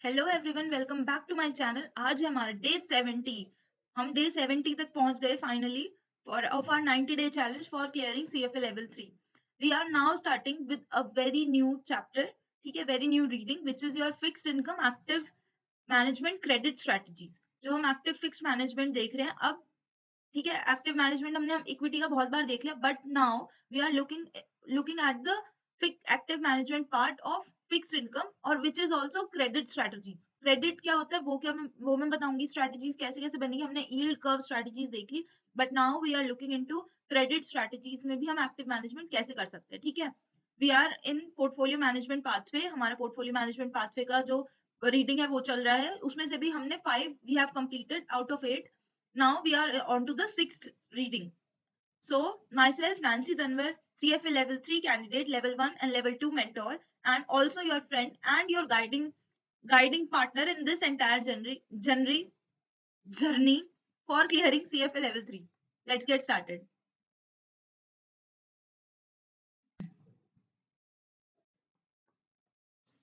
Hello everyone, welcome back to my channel. आज है हमारा डे 70। हम डे 70 तक पहुंच गए finally for of our 90 day challenge for clearing CFA level 3। We are now starting with a very new chapter. ठीक है, very new reading which is your fixed income active management credit strategies. जो हम active fixed management देख रहे हैं अब। ठीक है, एक्टिव मैनेजमेंट हम इक्विटी का बहुत बार देख लिया, but now we are looking looking at the active management part of fixed income और which is also credit strategies. Credit क्या होता है वो मैं बताऊंगी। स्ट्रेटजीज कैसे कैसे बनेगी, हमने यील्ड कर्व स्ट्रेटजीज देख ली, but now we are looking into credit strategies में भी हम एक्टिव मैनेजमेंट कैसे कर सकते हैं। ठीक है, we are in portfolio management pathway. हमारा पोर्टफोलियो मैनेजमेंट पाथवे का जो रीडिंग है वो चल रहा है, उसमें से भी हमने 5 we have completed out of 8। Now we are on to the sixth reading. So, myself, Nancy Tanwar, CFA Level 3 candidate, Level 1 and Level 2 mentor, and also your friend and your guiding partner in this entire journey for clearing CFA Level 3. Let's get started.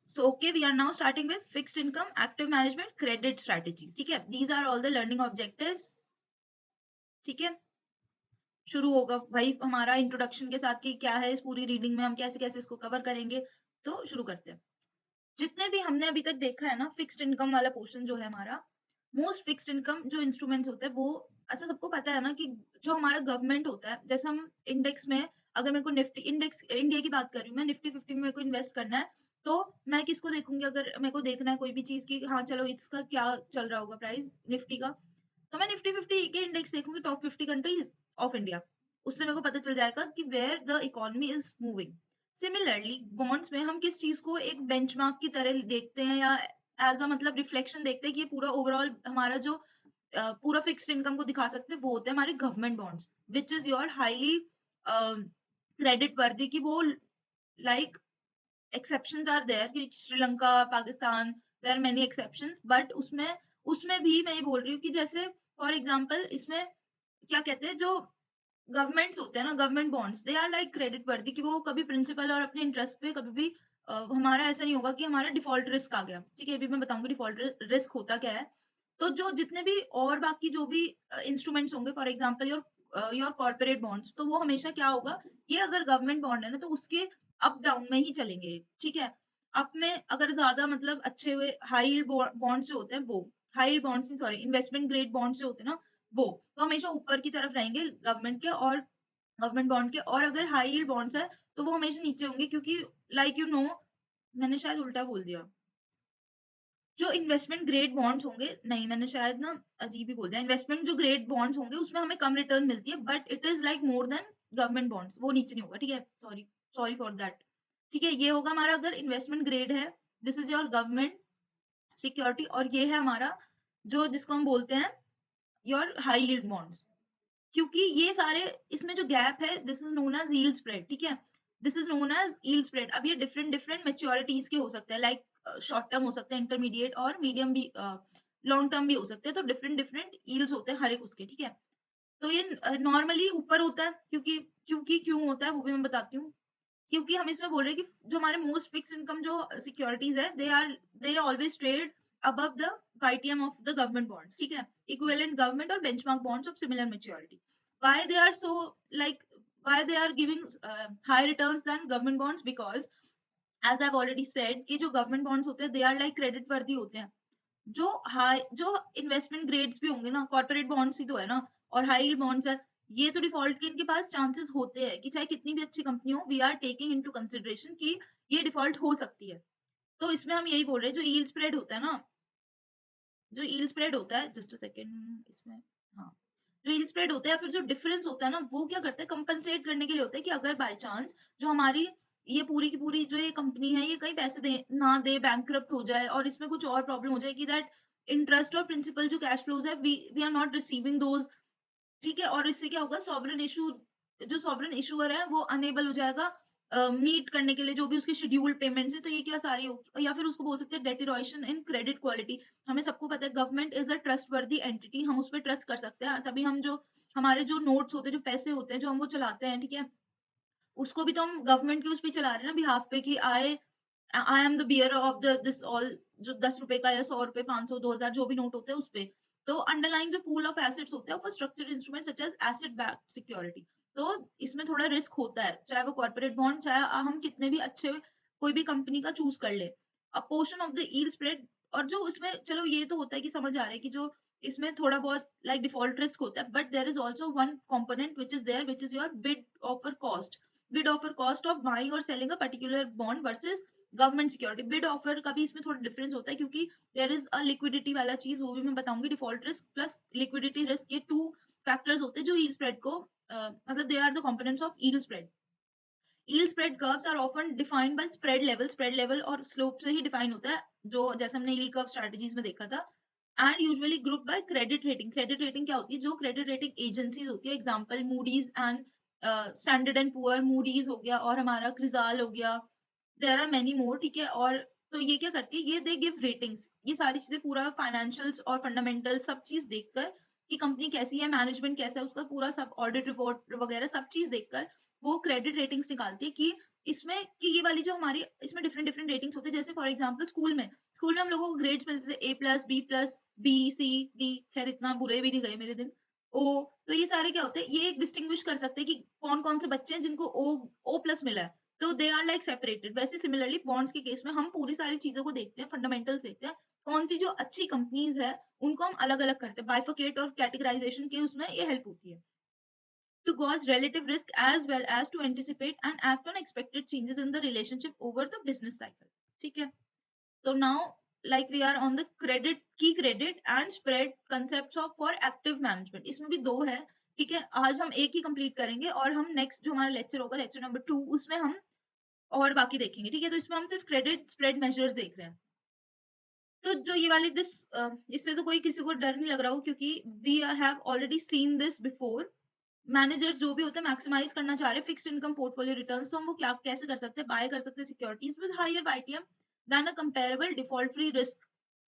So, okay, we are now starting with fixed income, active management, credit strategies. ठीक है, these are all the learning objectives. ठीक है, शुरू होगा भाई हमारा introduction के साथ कि क्या है इस पूरी रीडिंग में, हम कैसे कैसे इसको कवर करेंगे। तो शुरू करते हैं। जितने भी हमने अभी तक देखा है ना, फिक्स्ड इनकम वाला पोर्शन जो है हमारा, मोस्ट फिक्स्ड इनकम जो इंस्ट्रूमेंट्स होते हैं वो, अच्छा सबको पता है ना कि जो हमारा गवर्नमेंट होता है, जैसे हम इंडेक्स में, अगर मेरे को निफ्टी इंडेक्स इंडिया की बात कर रही हूँ, मैं निफ्टी 50 में मेरे को इन्वेस्ट करना है, तो मैं किसको देखूंगी? अगर मेरे को देखना है कोई भी चीज की, हाँ चलो इसका क्या चल रहा होगा प्राइस निफ्टी का, तो मैं निफ्टी 50 के इंडेक्स देखूंगी, टॉप 50 कंट्रीज ऑफ इंडिया। उससे मेरे को पता चल जाएगा कि where the economy is moving. Similarly bonds में हम किस चीज को एक बेंचमार्क की तरह देखते हैं, या एज अ मतलब रिफ्लेक्शन देखते हैं कि ये पूरा ओवरऑल हमारा जो पूरा फिक्स्ड इनकम को दिखा सकते हैं, वो होते हैं हमारे government bonds, which is your highly credit worthy. की वो लाइक एक्सेप्शंस आर देयर कि Sri Lanka, Pakistan, there are many exceptions, but उसमें उसमें भी मैं ये बोल रही हूँ कि जैसे फॉर एग्जांपल इसमें क्या कहते हैं, जो गवर्नमेंट्स होते हैं ना, government bonds, they are like credit worthy, कि वो कभी प्रिंसिपल और अपने इंटरेस्ट पे कभी भी हमारा ऐसा नहीं होगा कि हमारा डिफॉल्ट रिस्क आ गया। ठीक है, अभी मैं बताऊंगी डिफॉल्ट रिस्क होता क्या है। तो जो जितने भी और बाकी जो भी इंस्ट्रूमेंट्स होंगे, for example your corporate bonds, तो वो हमेशा क्या होगा, ये अगर गवर्नमेंट बॉन्ड है ना, तो उसके अप डाउन में ही चलेंगे। ठीक है, अप में अगर ज्यादा मतलब अच्छे हुए हाई बॉन्ड्स जो होते हैं वो, high bonds sorry investment grade bonds जो होते हैं ना, वो तो हमेशा ऊपर की तरफ रहेंगे गवर्नमेंट के और गवर्नमेंट बॉन्ड के। और अगर हाई यील्ड बॉन्ड्स है तो वो हमेशा नीचे होंगे, क्योंकि लाइक यू नो, मैंने शायद उल्टा बोल दिया। जो इन्वेस्टमेंट ग्रेड बॉन्ड्स होंगे, नहीं मैंने शायद ना अजीब ही बोल दिया। इन्वेस्टमेंट जो ग्रेड बॉन्ड्स होंगे उसमें हमें कम रिटर्न मिलती है, but it is like more than government bonds, वो नीचे नहीं होगा। ठीक है, सॉरी सॉरी फॉर दैट। ठीक है, ये होगा हमारा अगर इन्वेस्टमेंट ग्रेड है, this is your government security, और ये है हमारा जो जिसको हम बोलते हैं योर हाई यील्ड बॉन्ड्स। क्योंकि ये सारे इसमें जो गैप है, this is known as yield spread. ठीक है, this is known as yield spread. अब ये डिफरेंट डिफरेंट मेच्योरिटीज के हो सकते हैं, लाइक शॉर्ट टर्म हो सकते हैं, इंटरमीडिएट और मीडियम भी, लॉन्ग टर्म भी हो सकते हैं। तो डिफरेंट डिफरेंट यील्ड्स होते हैं हर एक उसके। ठीक है, तो ये नॉर्मली ऊपर होता है, क्योंकि क्योंकि क्यों होता है वो भी मैं बताती हूँ। क्योंकि हम इसमें बोल रहे हैं कि जो हमारे मोस्ट फिक्स इनकम जो सिक्योरिटीज है, they always trade above the YTM of the government bonds. ठीक है, equivalent government और benchmark bonds of similar maturity. Why they are so like why they are giving high returns than government bonds? Because as I've already said कि जो government bonds होते हैं, they are like credit worthy होते हैं। जो high जो investment grades भी होंगे ना, कॉर्पोरेट बॉन्ड्स ही तो है ना, और हाई यील्ड बॉन्ड्स है, ये तो डिफॉल्ट के इनके पास चांसेस होते हैं कि चाहे कितनी भी अच्छी कंपनी हो, we are taking into consideration कि ये डिफॉल्ट हो सकती है। तो इसमें हम यही बोल रहे हैं, जो यील्ड स्प्रेड होता है ना, जो यील्ड स्प्रेड होता है, जस्ट अ सेकंड इसमें, हाँ, जो यील्ड स्प्रेड होता है या फिर जो डिफरेंस होता है ना, वो क्या करता है, कंपनसेट करने के लिए होता है कि अगर बाय चांस जो हमारी ये पूरी की पूरी जो ये कंपनी है, ये कहीं पैसे दे ना दे, बैंकरप्ट हो जाए और इसमें कुछ और प्रॉब्लम हो जाए कि दैट इंटरेस्ट और प्रिंसिपल जो कैश फ्लोज है, we are not receiving those. ठीक है, और इससे क्या होगा, सॉवरेन इशू, जो सॉवरेन इशूअर है वो अनेबल हो जाएगा मीट करने के लिए जो भी उसके शेड्यूल्ड पेमेंट्स है। तो ये क्या सारी होगी, या फिर उसको बोल सकते हैं डेटेरोरेशन इन क्रेडिट क्वालिटी। हमें सबको पता है गवर्नमेंट इज अ ट्रस्ट वर्दी एंटिटी, हम उस पर ट्रस्ट कर सकते हैं, तभी हम जो हमारे जो नोट्स होते हैं, जो पैसे होते हैं जो हम वो चलाते हैं। ठीक है, उसको भी तो हम गवर्नमेंट के उस पे चला रहे हैं ना, बिहाफ पे, कि I I am the bearer of the this all, जो 10 रुपए का या 100 रुपए 500 2000 जो भी नोट होते हैं उस पे। तो अंडरलाइन जो पूल ऑफ एसेट्स होते हैं for structured instrument such as asset backed security, तो इसमें थोड़ा रिस्क होता है, चाहे वो कॉर्पोरेट बॉन्ड, चाहे हम कितने भी अच्छे कोई भी कंपनी का चूज कर ले। अ portion of the yield spread, और जो उसमें चलो ये तो होता है कि समझ आ रहा है कि जो इसमें थोड़ा बहुत लाइक डिफॉल्ट रिस्क होता है, but there is also one component which is there which is your bid offer cost, bid offer cost of buying और selling a particular bond versus government security. Bid offer का भी इसमें थोड़ा difference होता है, क्योंकि देयर इज अ लिक्विडिटी वाला चीज, वो भी मैं बताऊंगी। Default risk plus liquidity risk, ये टू फैक्टर्स होते हैं जो यील्ड स्प्रेड को मतलब they are the components of yield spread. Yield spread curves are often defined by spread level, spread level और स्लोप से ही डिफाइन होता है, जो जैसे हमने यील्ड कर्व स्ट्रेटजीज में देखा था। And usually group by credit rating. Credit rating क्या होती है? जो क्रेडिट रेटिंग एजेंसीज होती है, example Moody's and standard and poor, Moody's हो गया और हमारा क्रिजाल हो गया, देयर आर मेनी मोर, ठीक है। और तो ये क्या करती है, ये दे गिव रेटिंग्स, ये सारी चीजें पूरा फाइनेंशियल्स और फंडामेंटल सब चीज देखकर कि कंपनी कैसी है, मैनेजमेंट कैसा है, उसका पूरा सब ऑडिट रिपोर्ट वगैरह सब चीज देखकर वो क्रेडिट रेटिंग्स निकालती है कि इसमें कि ये वाली जो हमारी इसमें डिफरेंट डिफरेंट रेटिंग्स होती है। जैसे फॉर एग्जांपल स्कूल में हम लोगों को ग्रेड्स मिलते थे A+, B+, B, C, D, खैर इतना बुरे भी नहीं गए मेरे दिन, O। तो ये सारे क्या होते हैं, ये एक डिस्टिंग्विश कर सकते हैं कि कौन कौन से बच्चे हैं जिनको O+ मिला है, तो दे आर लाइक सेपरेटेड। वैसे सिमिलरली बॉन्ड्स के केस में हम पूरी सारी चीजों को देखते हैं, फंडामेंटल्स देखते हैं, कौन सी जो अच्छी कंपनीज है उनको हम अलग अलग करते हैं, बाइफरकेट और कैटेगराइजेशन के उसमें ये हेल्प होती है to gauge relative risk as well as to anticipate and act on expected changes in the relationship over the business cycle, ठीक है। तो now like we are on the credit, key credit and spread concepts of for active management, इसमें भी दो है, ठीक है। आज हम एक ही कंप्लीट करेंगे और हम नेक्स्ट जो हमारा लेक्चर होगा, लेक्चर नंबर 2, उसमें हम और बाकी देखेंगे, ठीक है। तो इसमें हम सिर्फ क्रेडिट स्प्रेड मेजर्स देख रहे हैं। तो जो ये वाली दिस इससे तो कोई किसी को डर नहीं लग रहा हो, क्योंकि we have already seen this before. Managers जो भी होते हैं मैक्सिमाइज करना चाह रहे हैं फिक्स्ड इनकम पोर्टफोलियो रिटर्न्स, तो हम वो क्या कैसे कर सकते हैं? बाय कर सकते हैं securities with higher YTM than a comparable default free risk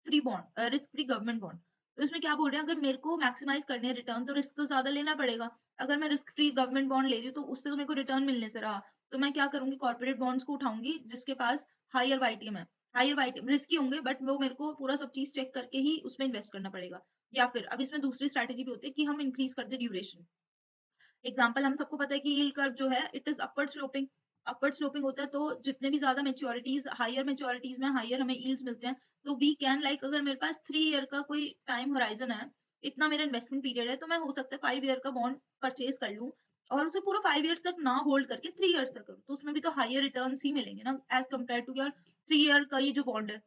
free bond, risk free government bond. तो इसमें क्या बोल रहे हैं, अगर मेरे को मैक्सिमाइज करने हैं रिटर्न, तो रिस्क तो ज्यादा लेना पड़ेगा। अगर मैं रिस्क फ्री गवर्नमेंट बॉन्ड ले रही हूँ तो उससे तो मेरे को रिटर्न मिलने से रहा, तो मैं क्या करूंगी, कॉर्पोरेट बॉन्ड्स को उठाऊंगी जिसके पास हायर वाईटीएम है। हायर वाईटीएम रिस्की होंगे, बट वो मेरे को पूरा सब चीज चेक करके ही उसमें इन्वेस्ट करना पड़ेगा। या फिर अब इसमें दूसरी स्ट्रैटेजी भी होती है कि हम इंक्रीज कर दे ड्यूरेशन। एग्जाम्पल हम सबको पता है कि यील्ड कर्व जो है it is upward sloping, upward sloping होता है, तो जितने भी ज्यादा मेच्योरिटीज, हायर मेच्योरिटीज में हायर हमें यील्ड्स मिलते हैं। तो वी कैन लाइक अगर मेरे पास 3 ईयर का कोई टाइम होराइजन है, इतना मेरा इन्वेस्टमेंट पीरियड है, तो मैं हो सकता है 5 ईयर का बॉन्ड परचेज कर लूं और उसे पूरा 5 ईयर्स तक ना होल्ड करके 3 ईयर्स तक करूं, तो उसमें भी तो हायर रिटर्न्स ही मिलेंगे ना as compare to your 3 year का ये जो बॉन्ड है।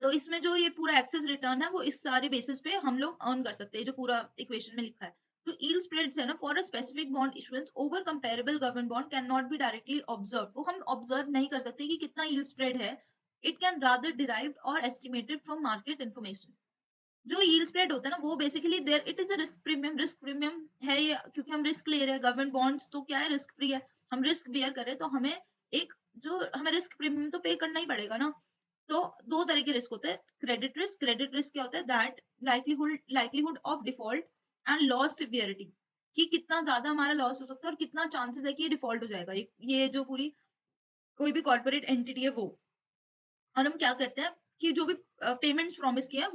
तो इसमें जो ये पूरा एक्सेस रिटर्न है वो इस सारे बेसिस पे हम लोग अर्न कर सकते हैं, जो पूरा इक्वेशन में लिखा है। तो yield spreads है ना, for a specific bond issuance over comparable government bond can not be directly observe, वो हम ऑब्जर्व नहीं कर सकते कि कितना yield spread है। इट कैन रादर डिराइव्ड और एस्टिमेटेड फ्रॉम मार्केट इन्फॉर्मेशन। जो yield spread होता है ना वो basically there it is a risk premium, risk premium है ये, क्योंकि हम रिस्क ले रहे हैं। गवर्नमेंट बॉन्ड्स तो क्या है, रिस्क फ्री है, हम रिस्क बेयर कर रहे हैं, तो हमें एक जो हमें रिस्क प्रीमियम तो पे करना ही पड़ेगा ना। तो दो तरह के रिस्क होते हैं, क्रेडिट रिस्क। क्रेडिट रिस्क क्या होता है, that likelihood of default and loss severity, कि कितना ज्यादा हमारा लॉस हो सकता है और कितना चांसेस है कि ये डिफॉल्ट हो जाएगा, ये जो पूरी कोई भी कॉर्पोरेट एंटिटी है वो। और हम क्या करते हैं कि जो भी पेमेंट्स प्रॉमिस किए हैं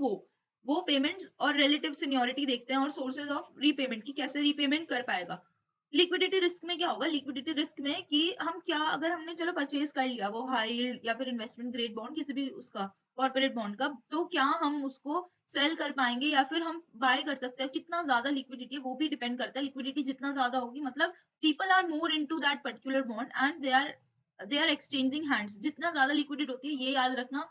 वो पेमेंट्स और रिलेटिव सीनियोरिटी देखते हैं और सोर्सेज ऑफ रीपेमेंट की कैसे रीपेमेंट कर पाएगा। लिक्विडिटी रिस्क में क्या होगा, लिक्विडिटी रिस्क में कि हम क्या, अगर हमने चलो परचेज कर लिया वो हाई यील्ड या फिर इन्वेस्टमेंट ग्रेड बॉन्ड किसी भी उसका कॉर्पोरेट बॉन्ड का, तो क्या हम उसको सेल कर पाएंगे या फिर हम बाय कर सकते हैं? कितना ज्यादा लिक्विडिटी है वो भी डिपेंड करता है। लिक्विडिटी जितना ज्यादा होगी मतलब people are more into that particular bond and they are exchanging hands, जितना ज्यादा लिक्विडिटी होती है ये याद रखना,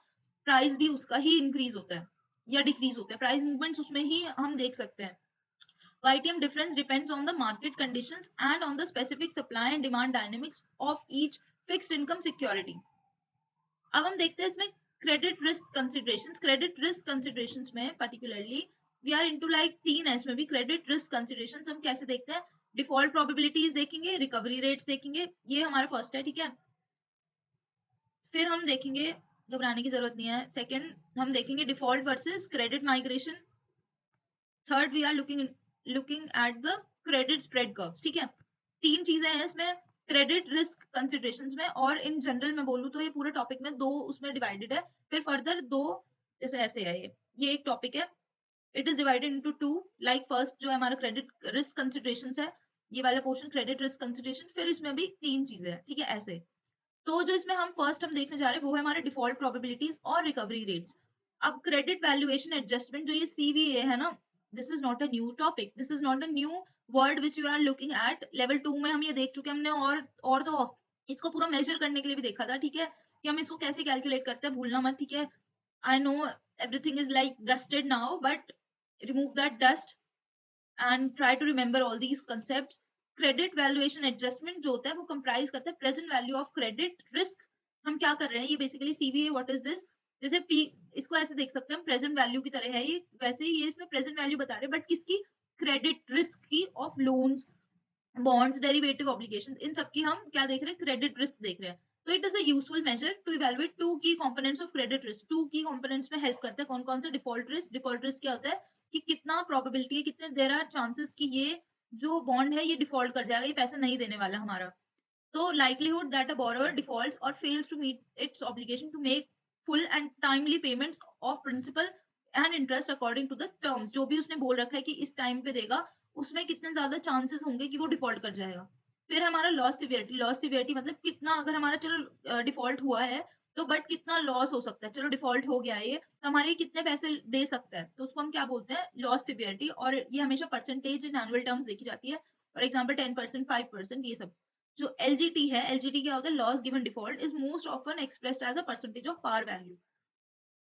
प्राइस भी उसका ही इंक्रीज होता है या डिक्रीज होता है, प्राइस मूवमेंट्स उसमें ही हम देख सकते हैं। YTM difference depends on the market conditions and on the specific supply and demand dynamics of each fixed income security. अब हम देखते हैं इसमें credit risk considerations. Credit risk considerations में particularly we are into like 3 है इसमें भी credit risk considerations. हम कैसे देखते हैं, डिफॉल्ट प्रोबेबिलिटीज देखेंगे, रिकवरी रेट्स देखेंगे, ये हमारा फर्स्ट है, ठीक है। फिर हम देखेंगे, घबराने की जरूरत नहीं है, सेकंड हम देखेंगे default versus credit migration. Third we are looking at the credit spread curves, ठीक है। 3 चीजें हैं इसमें, क्रेडिट रिस्क कंसिडरेशंस में, और इन जनरल में बोलूँ तो ये पूरे टॉपिक में दो उसमें डिवाइडेड है, फिर फर्दर दो जैसे ऐसे है, ये एक टॉपिक है, it is divided into two, like first जो हमारा क्रेडिट रिस्क कंसिडरेशंस है, ये वाला पोर्शन क्रेडिट रिस्क कंसिडरेशन, फिर इसमें भी तीन चीजें हैं, ठीक है ऐसे। तो जो इसमें हम देखने जा रहे हैं वो है हमारे डिफॉल्ट प्रोबेबिलिटीज और रिकवरी रेट्स। अब क्रेडिट वैल्यूएशन एडजस्टमेंट जो ये सीवीए है ना, this is not a new topic, this is not a new word which you are looking at. Level 2 में हम ये देख चुके हैं हमने, और तो इसको पूरा मेजर करने के लिए भी देखा था, ठीक है, कि हम इसको कैसे कैलकुलेट करते हैं, भूलना मत, ठीक है। I know everything is like dusted now, but remove that dust and try to remember all these concepts. Credit valuation adjustment जो होता है वो कंप्राइज करता है present value of credit risk. हम क्या कर रहे हैं, ये बेसिकली सीवीए व्हाट इज दिस, जैसे पी, इसको ऐसे देख सकते हैं हम, प्रेजेंट वैल्यू की तरह है ये, वैसे ही ये इसमें प्रेजेंट वैल्यू बता रहे हैं, बट किसकी, क्रेडिट रिस्क की, of loans, bonds, derivative obligations, इन सब की हम क्या देख रहे हैं, क्रेडिट रिस्क देख रहे हैं। तो it is a useful measure to evaluate two key components of credit risk. Two key components में हेल्प करता है, कौन कौन से, डिफॉल्ट रिस्क क्या होता है कि कितना प्रोबेबिलिटी है, कितने देयर आर चांसेस कि ये जो बॉन्ड है ये डिफॉल्ट कर जाएगा, ये पैसा नहीं देने वाला हमारा। तो likelihood that a borrower defaults or fails to meet its obligation to make full and timely payments of principal and interest according to the terms, जो भी उसने बोल रखा है कि इस टाइम पे देगा, उसमें कितने ज्यादा चांसेस होंगे कि वो डिफॉल्ट कर जाएगा। फिर हमारा लॉस सिवियरिटी मतलब कितना, अगर हमारा चलो डिफॉल्ट हुआ है तो बट कितना लॉस हो सकता है, चलो डिफॉल्ट हो गया है ये, तो हमारे ये कितने पैसे दे सकता है, तो उसको हम क्या बोलते हैं, लॉस सिवियरिटी। और ये हमेशा परसेंटेज इन एनुअल टर्म्स देखी जाती है, फॉर एग्जाम्पल 10%, 5%, ये सब। जो एलजीटी है, एलजीटी क्या होता है, loss given default is most often expressed as a percentage of par value.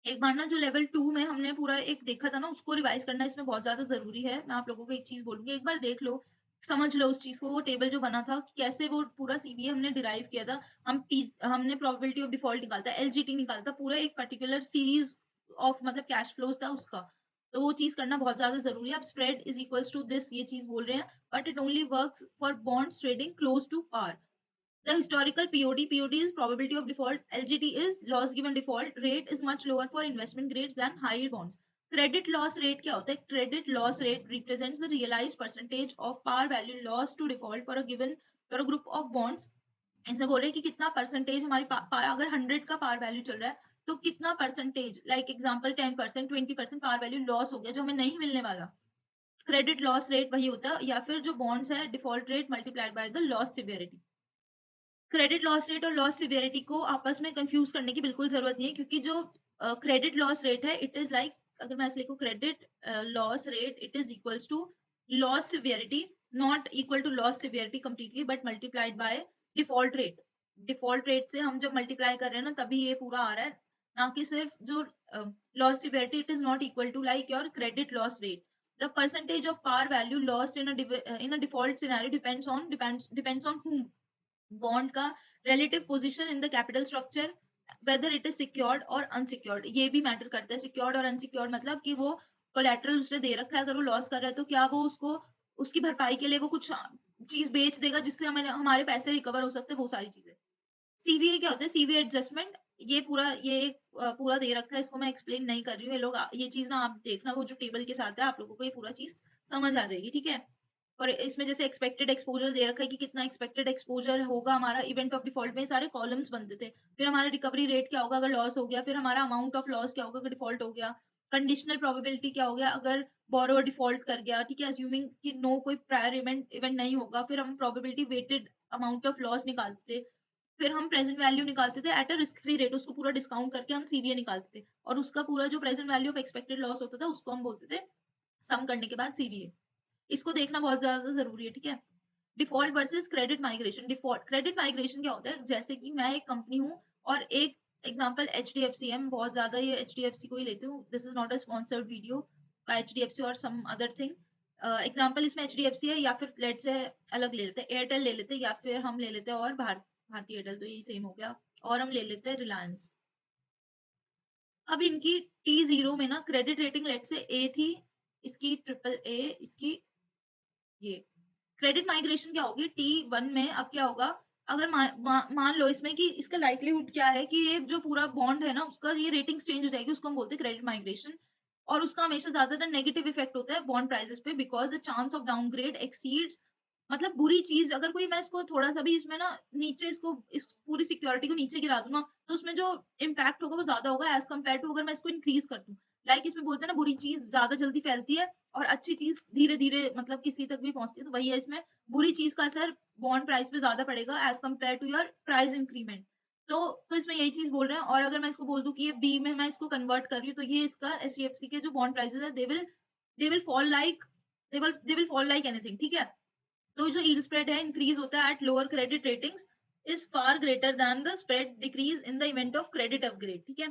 एक बार ना जो लेवल 2 में हमने पूरा एक देखा था ना, उसको रिवाइज करना इसमें बहुत ज्यादा जरूरी है। मैं आप लोगों को एक चीज बोलूंगी, एक बार देख लो, समझ लो उस चीज को, वो टेबल जो बना था कि कैसे वो पूरा सीबीए हमने डिराइव किया था। हमने प्रोबेबिलिटी ऑफ डिफॉल्ट निकालता, एलजीटी निकालता, पूरा एक पर्टिकुलर सीरीज ऑफ मतलब कैश फ्लोज था उसका। तो वो चीज करना बहुत ज्यादा जरूरी है। अब spread is equals to this, ये चीज बोल रहे हैं, but it only works for bonds trading close to par. The historical POD is probability of default. LGD is loss given default. Rate is much lower for investment grades than high yield bonds. Credit loss rate क्या होता है? Credit loss rate represents the realized percentage of par value loss to default for a group of bonds. ऐसे बोल रहे हैं कि कितना percentage हमारी अगर 100 का पार वैल्यू चल रहा है तो कितना percentage, like example 10%, 20% par value loss हो गया जो हमें नहीं मिलने वाला। क्रेडिट लॉस रेट वही होता है, या फिर जो बॉन्ड्स है default rate multiplied by the loss severity. Credit loss rate और लॉस सिवियरिटी को आपस में कंफ्यूज करने की बिल्कुल जरूरत नहीं है, क्योंकि जो क्रेडिट लॉस रेट है इट इज लाइक, अगर मैं ऐसे लिखूं, credit loss rate it is equals to loss severity, not equal to loss severity completely, but multiplied by default rate. Default rate से हम जब मल्टीप्लाई कर रहे हैं ना तभी ये पूरा आ रहा है, ना कि सिर्फ जो loss severity, it is not equal to like your credit loss rate. The percentage of par value lost in a default scenario depends on whom, bond का relative position in the capital structure, whether it is secured और unsecured, ये भी matter करता है। Secured और unsecured मतलब कि वो कोलेटरल उसने दे रखा है, अगर वो लॉस कर रहा है तो क्या वो उसको उसकी भरपाई के लिए वो कुछ चीज बेच देगा जिससे हमें हमारे पैसे रिकवर हो सकते हैं, वो सारी चीजें। सीवीए क्या होता है, सीवीए एडजस्टमेंट, ये पूरा पूरा दे रखा है, इसको मैं एक्सप्लेन नहीं कर रही हूँ, ये लोग ये चीज ना आप देखना, वो जो टेबल के साथ है आप लोगों को ये पूरा चीज समझ आ जाएगी, ठीक है। और इसमें जैसे एक्सपेक्टेड एक्सपोजर दे रखा है कि कितना एक्सपेक्टेड एक्सपोजर होगा हमारा इवेंट ऑफ डिफॉल्ट में, सारे कॉलम्स बनते थे। फिर हमारा रिकवरी रेट क्या होगा अगर लॉस हो गया, फिर हमारा अमाउंट ऑफ लॉस क्या होगा अगर डिफॉल्ट हो गया, कंडीशनल प्रोबेबिलिटी क्या हो गया अगर बोरोवर डिफॉल्ट कर गया, ठीक है, अज्यूमिंग कि नो कोई प्रायर इवेंट नहीं होगा, फिर हम probability weighted amount of loss निकालते थे। फिर हम प्रेजेंट वैल्यू निकालते थे at a risk free rate, उसको पूरा डिस्काउंट करके हम सीवीए निकालते थे, और उसका पूरा जो present value of expected loss होता था उसको हम बोलते थे सम करने के बाद सीवीए। इसको देखना बहुत ज्यादा जरूरी है, ठीक है। Default versus credit migration. Default credit migration क्या होता है, जैसे कि मैं एक कंपनी हूँ और एक एग्जांपल एचडीएफसी है, मैं बहुत ज्यादा ये एचडीएफसी को ही लेती हूँ, this is not a sponsored video by HDFC और सम अदर थिंग। एग्जांपल इसमें एचडीएफसी है, या फिर लेट से अलग ले लेते हैं, एयरटेल ले लेते हैं, या फिर हम ले लेते हैं और भारतीय एयरटेल, तो ये सेम हो गया, और हम ले लेते हैं रिलायंस। अब इनकी T0 में ना क्रेडिट रेटिंग लेट से ए थी, इसकी ट्रिपल ए, इसकी ये। क्रेडिट माइग्रेशन क्या होगी T1 में, अब क्या होगा अगर मान लो इसमें कि इसका लाइक्लीहुड क्या है कि ये जो पूरा बॉन्ड है ना उसका ये रेटिंग्स चेंज हो जाएगी, उसको हम बोलते हैं क्रेडिट माइग्रेशन। और उसका हमेशा ज्यादातर नेगेटिव इफेक्ट होता है बॉन्ड प्राइसेस पे, because the chance of downgrade exceeds मतलब बुरी चीज अगर कोई, मैं इसको थोड़ा सा भी इसमें ना नीचे इसको, इस पूरी सिक्योरिटी को नीचे गिरा दूं ना, तो उसमें जो इम्पैक्ट होगा वो ज्यादा होगा एज कम्पेयर टू अगर मैं इसको इंक्रीज कर दूं। लाइक इसमें बोलते हैं ना, बुरी चीज ज्यादा जल्दी फैलती है और अच्छी चीज धीरे धीरे मतलब किसी तक भी पहुंचती है, तो वही है इसमें, बुरी चीज का असर बॉन्ड प्राइस पे ज्यादा पड़ेगा as compare to your price increment. तो इसमें यही चीज बोल रहे हैं। और अगर मैं इसको बोल दूं कि ये बी में मैं इसको कन्वर्ट कर रही हूँ, तो ये इसका एचडीएफसी के जो बॉन्ड प्राइसेस है, they will fall like, they will fall like anything, ठीक है। तो जो yield spread है इंक्रीज होता है at lower credit ratings is far greater than the spread decrease in the event of credit upgrade, ठीक है।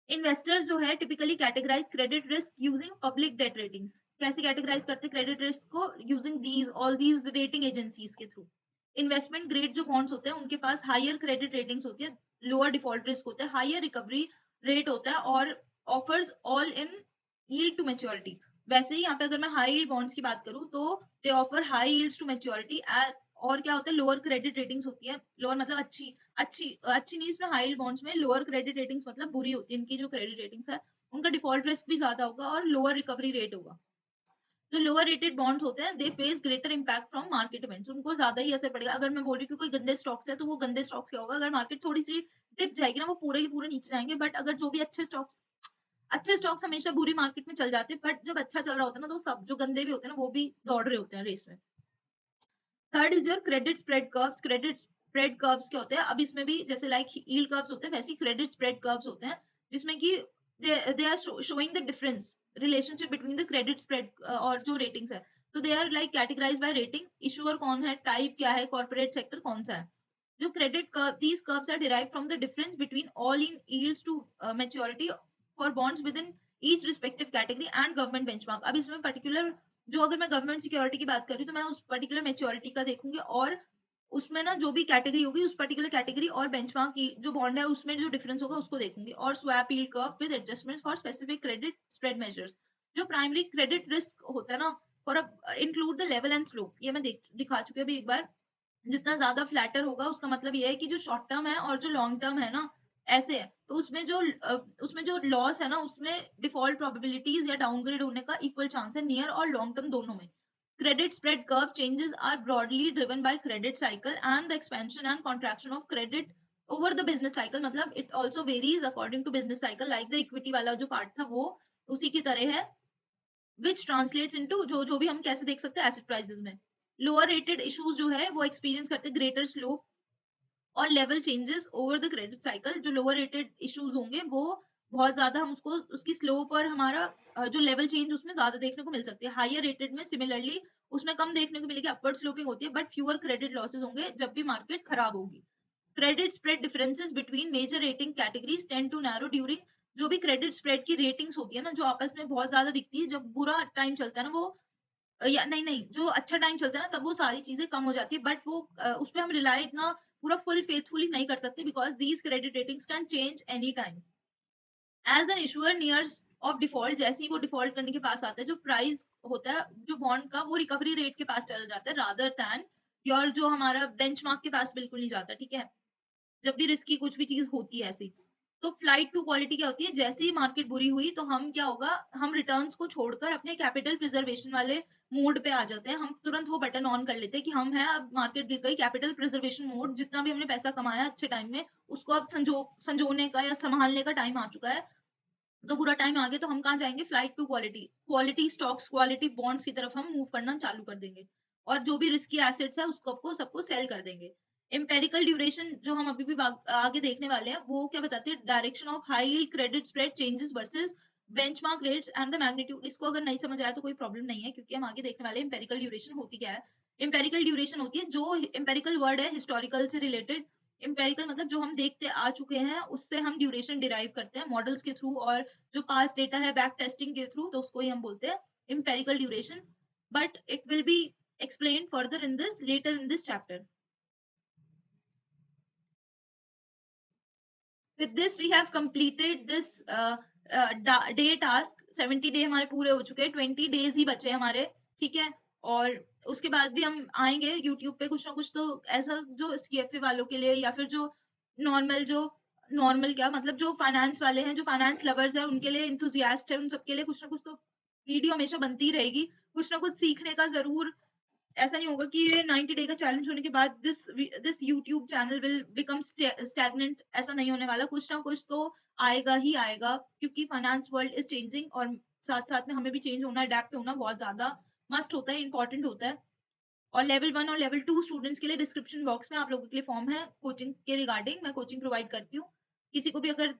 इन्वेस्टर्स जो है typically categorize credit risk using public debt ratings. कैसे कैटेगराइज करते हैं क्रेडिट रिस्क को? Using these all these rating agencies के थ्रू। इन्वेस्टमेंट ग्रेड जो बॉन्ड्स होते हैं उनके पास हायर क्रेडिट रेटिंग्स होती है, लोअर डिफॉल्ट रिस्क होता है, हायर रिकवरी रेट होता है और offers all in yield to maturity. वैसे ही यहाँ पे अगर मैं हाई yield बॉन्ड्स की बात करूँ तो they offer high yields to maturity. और क्या होता है, लोअर क्रेडिट रेटिंग्स होती है। लोअर मतलब अच्छी, अच्छी नहीं, इसमें हाई yield बॉन्ड्स में लोअर क्रेडिट रेटिंग्स मतलब बुरी होती है। इनकी जो क्रेडिट रेटिंग्स है उनका डिफॉल्ट रिस्क भी ज्यादा होगा और लोअर रिकवरी रेट होगा। जो लोअर रेटेड बॉन्ड्स होते हैं they face greater impact from market events, उनको ज्यादा ही असर पड़ेगा। अगर मैं बोल रही हूँ कि कोई गंदे स्टॉक्स है, तो वो गंदे स्टॉक्स क्या होगा, अगर मार्केट थोड़ी सी टिप जाएगी ना, वो पूरे के पूरे नीचे जाएंगे। बट अगर जो भी अच्छे स्टॉक्स हमेशा बुरी मार्केट में चल जाते हैं, बट जब अच्छा चल रहा होता है ना, तो सब जो गंदे भी होते हैं ना, वो भी दौड़ रहे होते हैं रेस में। Third is your credit spread curves. Credit spread curves क्या होते हैं? अब इसमें भी जैसे लाइक यील्ड कर्व्स होते हैं, वैसे क्रेडिट स्प्रेड कर्व्स होते हैं, जिसमें कि they are showing the difference relationship between the credit spread और जो रेटिंग्स है। तो they are like categorize by rating, issuer कौन है, टाइप क्या है, कॉर्पोरेट सेक्टर कौन सा है। जो credit curve, these curves are derived from the difference between all in yields to maturity for bonds within each respective category and government benchmark। अब इसमें पर्टिकुलर जो, अगर मैं गवर्नमेंट सिक्योरिटी की बात कर रही हूँ, तो मैं उस पर्टिकुलर मेच्योरिटी का देखूंगी और उसमें ना जो भी कैटेगरी होगी उस पर्टिकुलर कैटेगरी और बेंचमार्क की जो बॉन्ड है उसमें जो डिफरेंस होगा उसको देखूंगी। और swap yield curve with adjustment for specific credit spread measures. जो प्राइमरी क्रेडिट रिस्क होता है ना, for include the level and slope, ये मैं दिखा चुकी हूँ अभी एक बार। जितना ज्यादा फ्लैटर होगा उसका मतलब ये है कि जो शॉर्ट टर्म है और जो लॉन्ग टर्म है ना, ऐसे है, तो उसमें जो लॉस है ना, उसमें डिफॉल्ट प्रोबेबिलिटीज या डाउनग्रेड होने का इक्वल चांस है, नियर और लॉन्ग टर्म दोनों में। Credit spread curve changes are broadly driven by credit cycle and the expansion and contraction of credit over the business cycle. मतलब it also varies according to business cycle, like the equity वाला जो part था वो उसी की तरह है। विच translates into जो भी हम कैसे देख सकते हैं एसेट प्राइसेस में। लोअर रेटेड इश्यूज जो है वो एक्सपीरियंस करते ग्रेटर स्लोप और level changes over the credit cycle. जो लोअर रेटेड इश्यूज होंगे वो बहुत ज्यादा, हम उसको उसकी स्लोप और हमारा जो लेवल चेंज उसमें ज्यादा देखने को मिल सकती है। हायर रेटेड में सिमिलरली उसमें कम देखने को मिलेगी, अपवर्ड स्लोपिंग होती है, बट फ्यूअर क्रेडिट लॉसेस होंगे जब भी मार्केट खराब होगी। Credit spread differences between major rating categories tend to narrow during. जो भी क्रेडिट स्प्रेड की रेटिंग्स होती है ना, जो आपस में बहुत ज्यादा दिखती है जब बुरा टाइम चलता है ना, वो या नहीं नहीं, जो अच्छा टाइम चलता है ना, तब वो सारी चीजें कम हो जाती है। बट वो उस पे हम रिलाई इतना पूरा फुल फेथफुली नहीं कर सकते, because these credit ratings can change any time. As an issuer nears of default, जैसे ही वो डिफॉल्ट करने के पास आता है, जो प्राइस होता है जो बॉन्ड का, वो रिकवरी रेट के पास चला जाता है रादर दैन योर जो हमारा बेंचमार्क के पास बिल्कुल नहीं जाता, ठीक है। जब भी रिस्की कुछ भी चीज होती है ऐसी। तो फ्लाइट टू क्वालिटी क्या होती है? जैसे ही मार्केट बुरी हुई तो हम क्या होगा, हम रिटर्न्स को छोड़कर अपने कैपिटल प्रिजर्वेशन वाले मोड पे आ जाते हैं। हम तुरंत वो बटन ऑन कर लेते हैं कि हम हैं, अब मार्केट गिर गई, कैपिटल प्रिजर्वेशन मोड, जितना भी हमने पैसा कमाया अच्छे टाइम में उसको अब संजोने का या संभालने का टाइम आ चुका है। तो बुरा टाइम आ गया तो हम कहाँ जाएंगे? Flight to quality, quality stocks, quality bonds की तरफ हम मूव करना चालू कर देंगे। और जो भी रिस्की एसेट्स है उसको आपको सबको सेल कर देंगे। एम्पेरिकल ड्यूरेशन जो हम अभी भी आगे देखने वाले हैं, वो क्या बताते हैं? Direction of high yield credit spread changes versus benchmark rates and the magnitude. इसको अगर नहीं समझ आया तो कोई प्रॉब्लम नहीं है, क्योंकि हम आगे देखने वाले हैं एम्पेरिकल ड्यूरेशन होती क्या है। एम्पेरिकल ड्यूरेशन होती है, जो एम्पेरिकल वर्ड है हिस्टोरिकल से रिलेटेड। एम्पेरिकल मतलब जो हम देखते आ चुके हैं उससे हम ड्यूरेशन डिराइव करते हैं मॉडल्स के थ्रू, और जो पास्ट डेटा है बैक टेस्टिंग के थ्रू, तो उसको ही हम बोलते हैं empirical duration. But it will be explained further in this later in this chapter. With this we have completed this day task। 70 day हमारे पूरे हो चुके हैं, 20 डेज ही बचे हमारे, ठीक है। और उसके बाद भी हम आएंगे यूट्यूब पे कुछ ना कुछ, तो ऐसा जो सीएफए वालों के लिए या फिर जो नॉर्मल क्या मतलब जो फाइनेंस वाले हैं, जो फाइनेंस लवर्स हैं, उनके लिए, इंथुजियास्ट है, उन सबके लिए कुछ ना कुछ तो वीडियो हमेशा बनती रहेगी। कुछ ना कुछ सीखने का जरूर ऐसा नहीं होगा कि ये 90 डे का चैलेंज होने के बाद this YouTube channel will become stagnant, ऐसा नहीं होने वाला, कुछ ना कुछ तो आएगा ही आएगा, क्योंकि फाइनेंस वर्ल्ड इज चेंजिंग और साथ साथ में हमें भी चेंज होना, अडेप्ट होना बहुत ज्यादा मस्ट होता है, इंपॉर्टेंट होता है। और लेवल 1 और लेवल 2 स्टूडेंट्स के लिए डिस्क्रिप्शन बॉक्स में आप लोगों के लिए फॉर्म है कोचिंग के रिगार्डिंग, मैं कोचिंग प्रोवाइड करती हूँ। किसी को भी अगर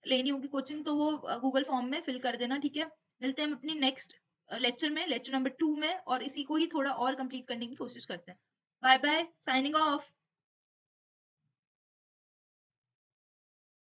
लेनी होगी कोचिंग तो वो गूगल फॉर्म में फिल कर देना, ठीक है। मिलते हैं हम अपनी नेक्स्ट लेक्चर में, लेक्चर नंबर 2 में, और इसी को ही थोड़ा और कंप्लीट करने की कोशिश करते हैं। Bye bye, signing of.